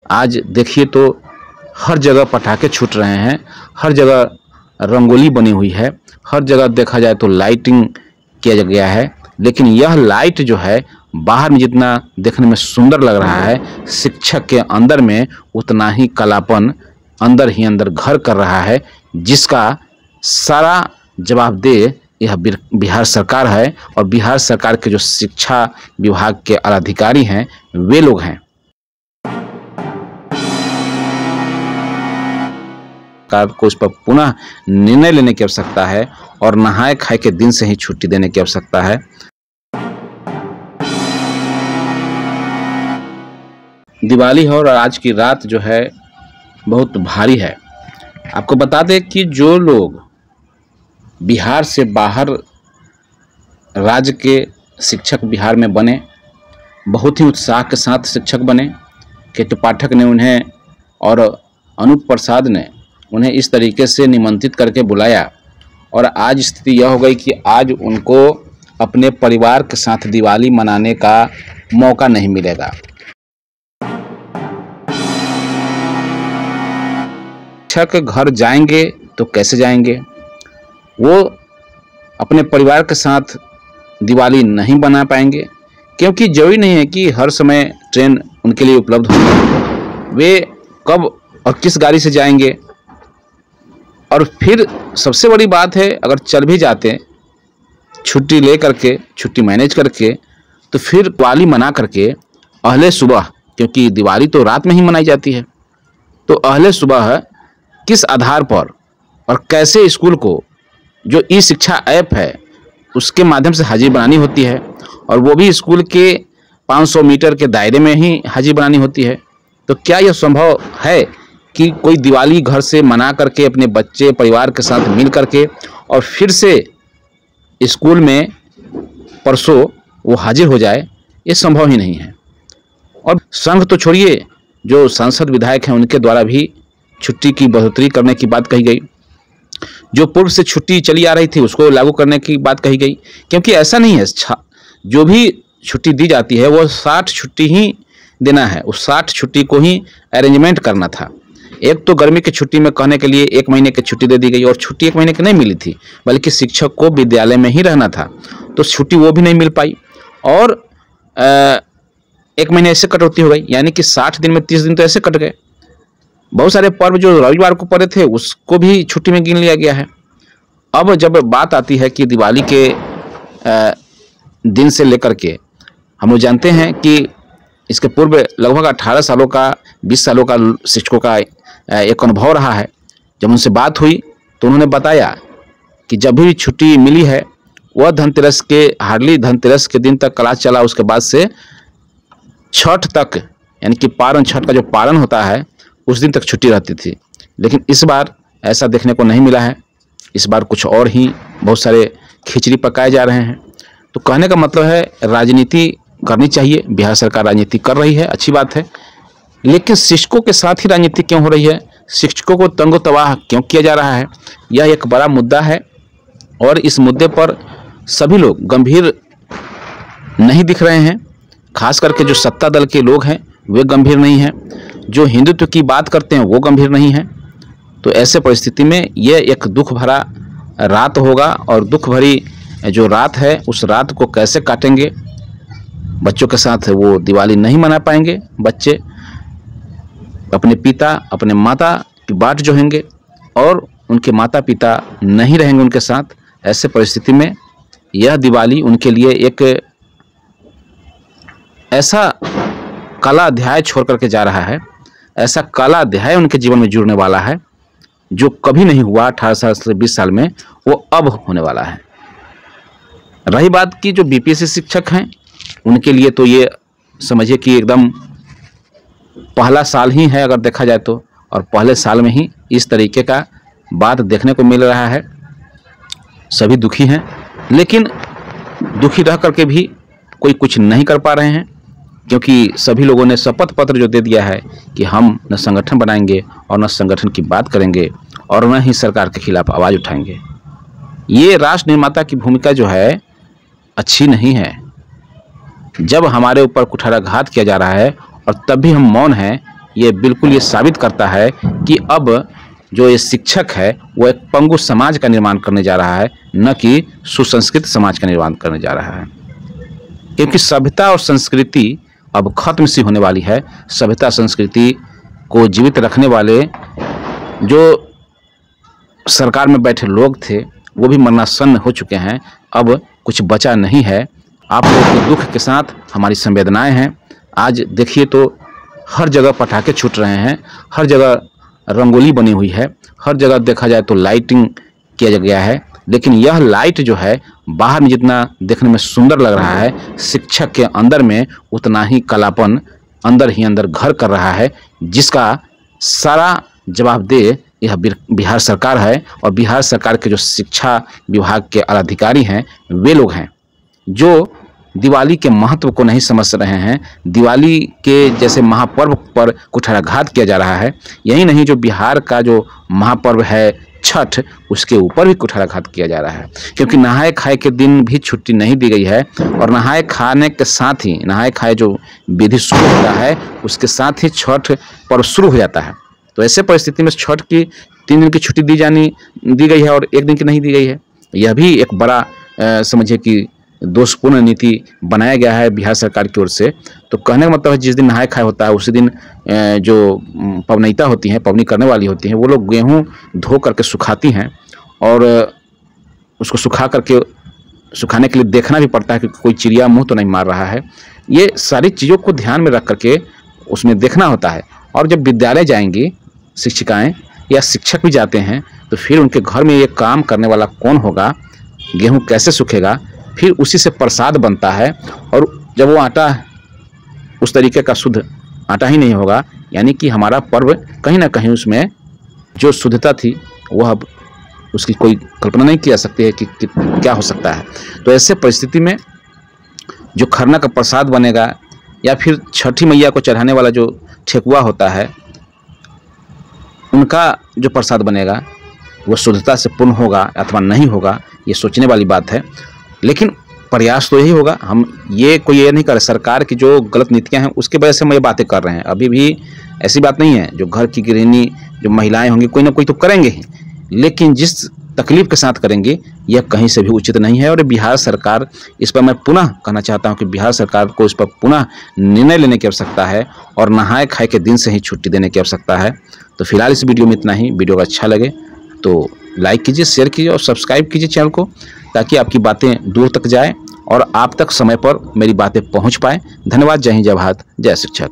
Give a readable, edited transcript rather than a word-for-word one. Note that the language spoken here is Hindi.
आज देखिए तो हर जगह पटाखे छूट रहे हैं, हर जगह रंगोली बनी हुई है, हर जगह देखा जाए तो लाइटिंग किया गया है। लेकिन यह लाइट जो है बाहर में जितना देखने में सुंदर लग रहा है, शिक्षक के अंदर में उतना ही कालापन अंदर ही अंदर घर कर रहा है, जिसका सारा जवाबदेह यह बिहार सरकार है। और बिहार सरकार के जो शिक्षा विभाग के अधिकारी हैं वे लोग हैं। सरकार को इस पर पुनः निर्णय लेने की आवश्यकता है और नहाए खाए के दिन से ही छुट्टी देने की आवश्यकता है। दिवाली है और आज की रात जो है बहुत भारी है। आपको बता दें कि जो लोग बिहार से बाहर राज्य के शिक्षक बिहार में बने, बहुत ही उत्साह के साथ शिक्षक बने। केतु पाठक ने उन्हें और अनूप प्रसाद ने उन्हें इस तरीके से निमंत्रित करके बुलाया और आज स्थिति यह हो गई कि आज उनको अपने परिवार के साथ दिवाली मनाने का मौका नहीं मिलेगा। शिक्षक घर जाएंगे तो कैसे जाएंगे? वो अपने परिवार के साथ दिवाली नहीं मना पाएंगे, क्योंकि जरूरी नहीं है कि हर समय ट्रेन उनके लिए उपलब्ध हो। वे कब और किस गाड़ी से जाएंगे? और फिर सबसे बड़ी बात है, अगर चल भी जाते छुट्टी ले करके, छुट्टी मैनेज करके, तो फिर दिवाली मना करके अहले सुबह, क्योंकि दिवाली तो रात में ही मनाई जाती है, तो अहले सुबह किस आधार पर और कैसे स्कूल को जो ई शिक्षा ऐप है उसके माध्यम से हाजिर बनानी होती है, और वो भी स्कूल के 500 मीटर के दायरे में ही हाजिर बनानी होती है। तो क्या यह संभव है कि कोई दिवाली घर से मना करके अपने बच्चे परिवार के साथ मिल करके और फिर से स्कूल में परसों वो हाजिर हो जाए? ये संभव ही नहीं है। और संघ तो छोड़िए, जो सांसद विधायक हैं उनके द्वारा भी छुट्टी की बढ़ोतरी करने की बात कही गई, जो पूर्व से छुट्टी चली आ रही थी उसको लागू करने की बात कही गई। क्योंकि ऐसा नहीं है, जो भी छुट्टी दी जाती है वो 60 छुट्टी ही देना है, उस 60 छुट्टी को ही अरेंजमेंट करना था। एक तो गर्मी की छुट्टी में कहने के लिए 1 महीने की छुट्टी दे दी गई, और छुट्टी 1 महीने की नहीं मिली थी, बल्कि शिक्षक को विद्यालय में ही रहना था, तो छुट्टी वो भी नहीं मिल पाई। और 1 महीने ऐसे कटौती हो गई, यानी कि 60 दिन में 30 दिन तो ऐसे कट गए। बहुत सारे पर्व जो रविवार को पड़े थे उसको भी छुट्टी में गिन लिया गया है। अब जब बात आती है कि दिवाली के दिन से लेकर के, हम लोग जानते हैं कि इसके पूर्व लगभग 18 सालों का 20 सालों का शिक्षकों का एक अनुभव रहा है। जब उनसे बात हुई तो उन्होंने बताया कि जब भी छुट्टी मिली है वह धनतेरस के, हार्डली धनतेरस के दिन तक क्लास चला, उसके बाद से छठ तक, यानी कि पारण, छठ का जो पारण होता है उस दिन तक छुट्टी रहती थी। लेकिन इस बार ऐसा देखने को नहीं मिला है। इस बार कुछ और ही बहुत सारे खिचड़ी पकाए जा रहे हैं। तो कहने का मतलब है राजनीति करनी चाहिए, बिहार सरकार राजनीति कर रही है, अच्छी बात है, लेकिन शिक्षकों के साथ ही राजनीति क्यों हो रही है? शिक्षकों को तंगो तबाह क्यों किया जा रहा है? यह एक बड़ा मुद्दा है और इस मुद्दे पर सभी लोग गंभीर नहीं दिख रहे हैं। खास करके जो सत्ता दल के लोग हैं वे गंभीर नहीं हैं, जो हिंदुत्व की बात करते हैं वो गंभीर नहीं हैं। तो ऐसे परिस्थिति में यह एक दुख भरा रात होगा, और दुख भरी जो रात है उस रात को कैसे काटेंगे? बच्चों के साथ वो दिवाली नहीं मना पाएंगे। बच्चे अपने पिता, अपने माता की बाट जोहेंगे और उनके माता पिता नहीं रहेंगे उनके साथ। ऐसे परिस्थिति में यह दिवाली उनके लिए एक ऐसा काला अध्याय छोड़ करके जा रहा है, ऐसा काला अध्याय उनके जीवन में जुड़ने वाला है जो कभी नहीं हुआ 18 साल से 20 साल में, वो अब होने वाला है। रही बात की जो बीपीएससी शिक्षक हैं उनके लिए तो ये समझिए कि एकदम पहला साल ही है अगर देखा जाए तो, और पहले साल में ही इस तरीके का बात देखने को मिल रहा है। सभी दुखी हैं, लेकिन दुखी रह करके भी कोई कुछ नहीं कर पा रहे हैं, क्योंकि सभी लोगों ने शपथ पत्र जो दे दिया है कि हम न संगठन बनाएंगे और न संगठन की बात करेंगे और न ही सरकार के खिलाफ आवाज़ उठाएंगे। ये राष्ट्र निर्माता की भूमिका जो है अच्छी नहीं है। जब हमारे ऊपर कुठाराघात किया जा रहा है और तब भी हम मौन हैं, ये बिल्कुल ये साबित करता है कि अब जो ये शिक्षक है वो एक पंगु समाज का निर्माण करने जा रहा है, न कि सुसंस्कृत समाज का निर्माण करने जा रहा है। क्योंकि सभ्यता और संस्कृति अब खत्म सी होने वाली है। सभ्यता संस्कृति को जीवित रखने वाले जो सरकार में बैठे लोग थे वो भी मरणासन्न हो चुके हैं। अब कुछ बचा नहीं है। आप लोगों के दुख के साथ हमारी संवेदनाएं हैं। आज देखिए तो हर जगह पटाखे छूट रहे हैं, हर जगह रंगोली बनी हुई है, हर जगह देखा जाए तो लाइटिंग किया गया है। लेकिन यह लाइट जो है बाहर में जितना देखने में सुंदर लग रहा है, शिक्षक के अंदर में उतना ही कालापन अंदर ही अंदर घर कर रहा है, जिसका सारा जवाबदेह यह बिहार सरकार है। और बिहार सरकार के जो शिक्षा विभाग के अधिकारी हैं वे लोग हैं जो दिवाली के महत्व को नहीं समझ रहे हैं। दिवाली के जैसे महापर्व पर कुठाराघात किया जा रहा है, यही नहीं जो बिहार का जो महापर्व है छठ, उसके ऊपर भी कुठाराघात किया जा रहा है। क्योंकि नहाए खाए के दिन भी छुट्टी नहीं दी गई है, और नहाए खाने के साथ ही नहाए खाए जो विधि शुरू होता है उसके साथ ही छठ पर्व शुरू हो जाता है। तो ऐसे परिस्थिति में छठ की 3 दिन की छुट्टी दी गई है और 1 दिन की नहीं दी गई है। यह भी एक बड़ा समझिए कि दोषपूर्ण नीति बनाया गया है बिहार सरकार की ओर से। तो कहने का मतलब है जिस दिन नहाए खाए होता है उसी दिन जो पवनैता होती हैं, पवनी करने वाली होती हैं, वो लोग गेहूं धो करके सुखाती हैं और उसको सुखाने के लिए देखना भी पड़ता है कि कोई चिड़िया मुंह तो नहीं मार रहा है। ये सारी चीज़ों को ध्यान में रख करके उसमें देखना होता है। और जब विद्यालय जाएंगी शिक्षिकाएँ या शिक्षक भी जाते हैं तो फिर उनके घर में ये काम करने वाला कौन होगा, गेहूँ कैसे सूखेगा, फिर उसी से प्रसाद बनता है। और जब वो आटा उस तरीके का शुद्ध आटा ही नहीं होगा, यानी कि हमारा पर्व कहीं ना कहीं उसमें जो शुद्धता थी वह अब उसकी कोई कल्पना नहीं की जा सकती है कि क्या हो सकता है। तो ऐसे परिस्थिति में जो खरना का प्रसाद बनेगा या फिर छठी मैया को चढ़ाने वाला जो ठेकुआ होता है उनका जो प्रसाद बनेगा वो शुद्धता से पूर्ण होगा अथवा नहीं होगा, ये सोचने वाली बात है। लेकिन प्रयास तो यही होगा। हम ये नहीं कर रहे, सरकार की जो गलत नीतियां हैं उसके वजह से हम ये बातें कर रहे हैं। अभी भी ऐसी बात नहीं है। जो घर की गृहिणी जो महिलाएं होंगी कोई ना कोई तो करेंगे ही, लेकिन जिस तकलीफ के साथ करेंगे यह कहीं से भी उचित नहीं है। और बिहार सरकार, इस पर मैं पुनः कहना चाहता हूं कि बिहार सरकार को इस पर पुनः निर्णय लेने की आवश्यकता है और नहाए खाए के दिन से ही छुट्टी देने की आवश्यकता है। तो फिलहाल इस वीडियो में इतना ही। वीडियो का अच्छा लगे तो लाइक कीजिए, शेयर कीजिए और सब्सक्राइब कीजिए चैनल को, ताकि आपकी बातें दूर तक जाए और आप तक समय पर मेरी बातें पहुंच पाए। धन्यवाद। जय हिंद, जय भारत, जय शिक्षक।